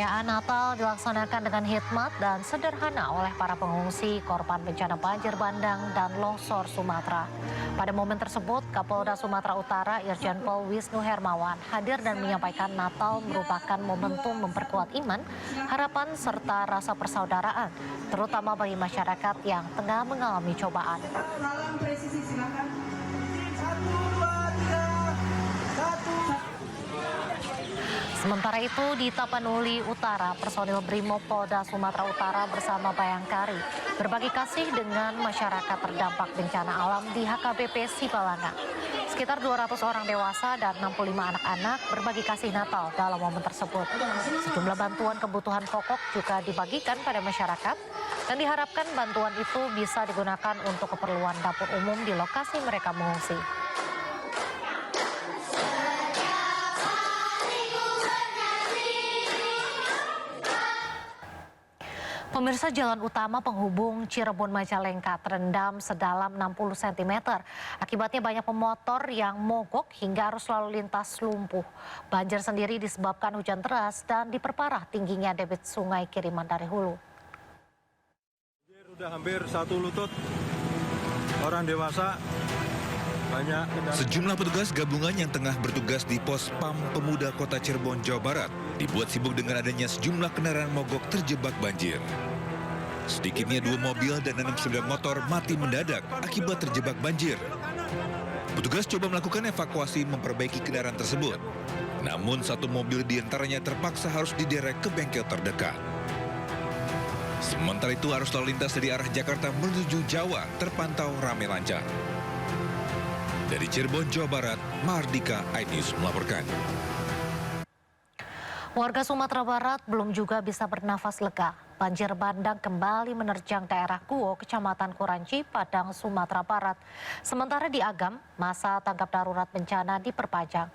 Perayaan Natal dilaksanakan dengan hikmat dan sederhana oleh para pengungsi korban bencana banjir bandang dan longsor Sumatera. Pada momen tersebut, Kapolda Sumatera Utara Irjen Pol Wisnu Hermawan hadir dan menyampaikan Natal merupakan momentum memperkuat iman, harapan serta rasa persaudaraan, terutama bagi masyarakat yang tengah mengalami cobaan. Sementara itu di Tapanuli Utara, personil Brimob Polda Sumatera Utara bersama Bayangkari berbagi kasih dengan masyarakat terdampak bencana alam di HKBP Sibalanga. Sekitar 200 orang dewasa dan 65 anak-anak berbagi kasih Natal dalam momen tersebut. Sejumlah bantuan kebutuhan pokok juga dibagikan pada masyarakat dan diharapkan bantuan itu bisa digunakan untuk keperluan dapur umum di lokasi mereka mengungsi. Pemirsa, jalan utama penghubung Cirebon Majalengka terendam sedalam 60 cm. Akibatnya banyak pemotor yang mogok hingga arus lalu lintas lumpuh. Banjir sendiri disebabkan hujan deras dan diperparah tingginya debit sungai kiriman dari hulu. Sudah hampir 1 lutut orang dewasa. Sejumlah petugas gabungan yang tengah bertugas di pos PAM Pemuda Kota Cirebon, Jawa Barat dibuat sibuk dengan adanya sejumlah kendaraan mogok terjebak banjir. Sedikitnya 2 mobil dan 69 motor mati mendadak akibat terjebak banjir. Petugas coba melakukan evakuasi memperbaiki kendaraan tersebut. Namun 1 mobil diantaranya terpaksa harus diderek ke bengkel terdekat. Sementara itu arus lalu lintas dari arah Jakarta menuju Jawa terpantau ramai lancar. Dari Cirebon, Jawa Barat, Mardika iNews melaporkan. Warga Sumatera Barat belum juga bisa bernafas lega. Banjir bandang kembali menerjang daerah Kuo, Kecamatan Kuranci, Padang, Sumatera Barat. Sementara di Agam, masa tanggap darurat bencana diperpanjang.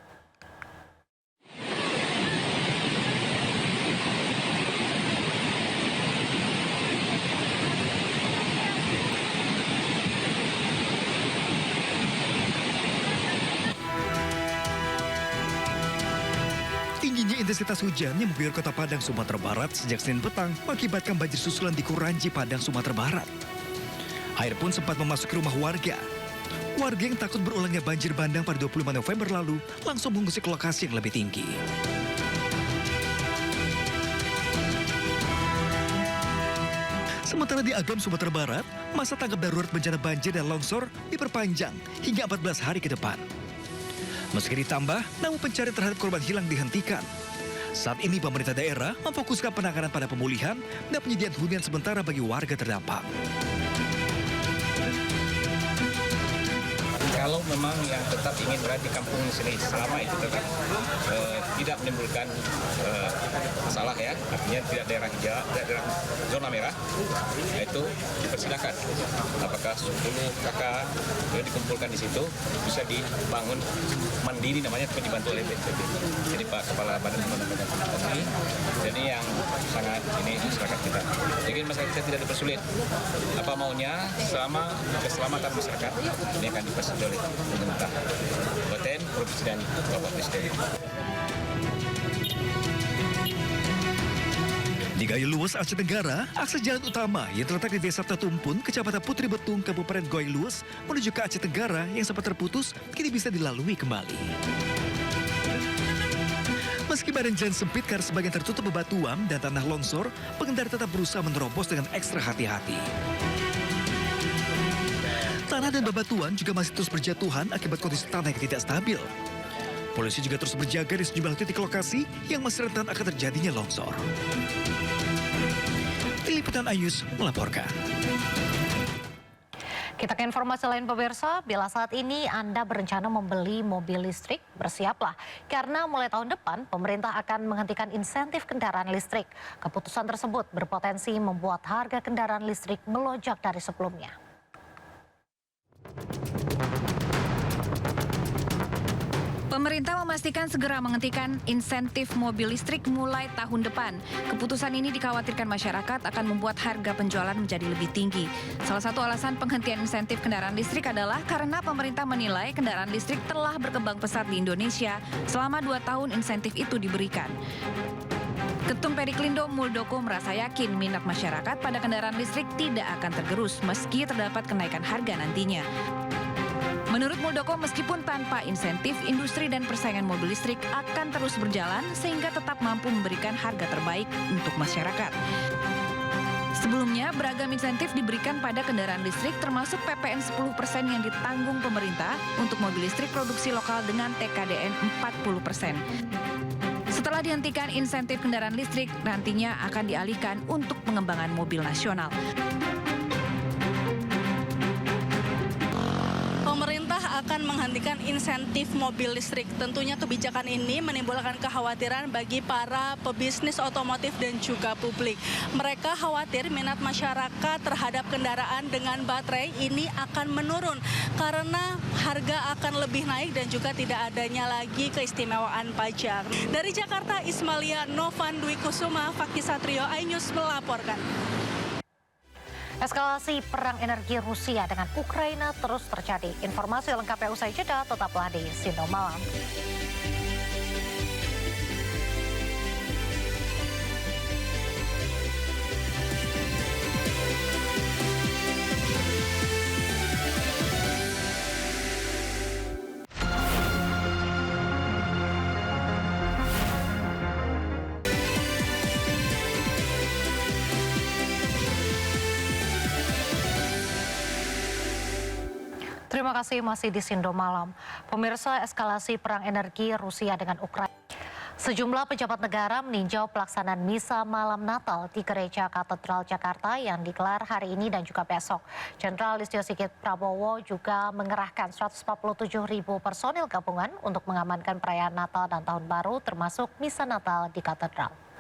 Tingginya intensitas hujan yang mengguyur kota Padang, Sumatera Barat sejak Senin petang mengakibatkan banjir susulan di Kuranci, Padang, Sumatera Barat. Air pun sempat memasuki rumah warga. Warga yang takut berulangnya banjir bandang pada 25 November lalu langsung mengungsi ke lokasi yang lebih tinggi. Sementara di Agam, Sumatera Barat, masa tanggap darurat bencana banjir dan longsor diperpanjang hingga 14 hari ke depan. Meski ditambah, namun pencarian terhadap korban hilang dihentikan. Saat ini pemerintah daerah memfokuskan penanganan pada pemulihan dan penyediaan hunian sementara bagi warga terdampak. Kalau memang yang tetap ingin berada di kampung sini selama itu tetap tidak menimbulkan masalah ya, artinya tidak daerah hijau, daerah zona merah, itu dipersilakan. Apakah 10 kakak yang dikumpulkan di situ bisa dibangun mandiri namanya, tapi dibantu oleh BNPB. Jadi Pak Kepala Badan Penanggulangan Bencana ini, jadi yang sangat ini masyarakat kita. Jadi masyarakat kita tidak dipersulit. Apa maunya selama keselamatan masyarakat ini akan dipersulit oleh pemerintah kabupaten, provinsi dan Bapak Presiden. Di Gayo Luwes, Aceh Tenggara, akses jalan utama yang terletak di Desa Tatumpun, Kecamatan Putri Betung, Kabupaten Gayo Luwes, menuju ke Aceh Tenggara yang sempat terputus, kini bisa dilalui kembali. Meski badan jalan sempit karena sebagian tertutup bebatuan dan tanah longsor, pengendara tetap berusaha menerobos dengan ekstra hati-hati. Tanah dan bebatuan juga masih terus berjatuhan akibat kondisi tanah yang tidak stabil. Polisi juga terus berjaga di sejumlah titik lokasi yang masih rentan akan terjadinya longsor. Tim Liputan iNews melaporkan. Kita ke informasi lain pemirsa, bila saat ini Anda berencana membeli mobil listrik, bersiaplah. Karena mulai tahun depan, pemerintah akan menghentikan insentif kendaraan listrik. Keputusan tersebut berpotensi membuat harga kendaraan listrik melonjak dari sebelumnya. Pemerintah memastikan segera menghentikan insentif mobil listrik mulai tahun depan. Keputusan ini dikhawatirkan masyarakat akan membuat harga penjualan menjadi lebih tinggi. Salah satu alasan penghentian insentif kendaraan listrik adalah karena pemerintah menilai kendaraan listrik telah berkembang pesat di Indonesia selama 2 tahun insentif itu diberikan. Ketum Periklindo Muldoko merasa yakin minat masyarakat pada kendaraan listrik tidak akan tergerus meski terdapat kenaikan harga nantinya. Menurut Muldoko, meskipun tanpa insentif, industri dan persaingan mobil listrik akan terus berjalan sehingga tetap mampu memberikan harga terbaik untuk masyarakat. Sebelumnya, beragam insentif diberikan pada kendaraan listrik termasuk PPN 10% yang ditanggung pemerintah untuk mobil listrik produksi lokal dengan TKDN 40%. Setelah dihentikan insentif kendaraan listrik, nantinya akan dialihkan untuk pengembangan mobil nasional. Pemerintah akan menghentikan insentif mobil listrik. Tentunya kebijakan ini menimbulkan kekhawatiran bagi para pebisnis otomotif dan juga publik. Mereka khawatir minat masyarakat terhadap kendaraan dengan baterai ini akan menurun karena harga akan lebih naik dan juga tidak adanya lagi keistimewaan pajak. Dari Jakarta, Ismalia Novan Dwi Kusuma, Fakih Satrio, iNews melaporkan. Eskalasi perang energi Rusia dengan Ukraina terus terjadi. Informasi lengkapnya usai jeda, tetaplah di Sindo Malam. Terima kasih masih di Sindo Malam. Pemirsa, eskalasi perang energi Rusia dengan Ukraina. Sejumlah pejabat negara meninjau pelaksanaan misa malam Natal di Gereja Katedral Jakarta yang digelar hari ini dan juga besok. Jenderal Listio Sigit Prabowo juga mengerahkan 147.000 personil gabungan untuk mengamankan perayaan Natal dan Tahun Baru termasuk misa Natal di Katedral.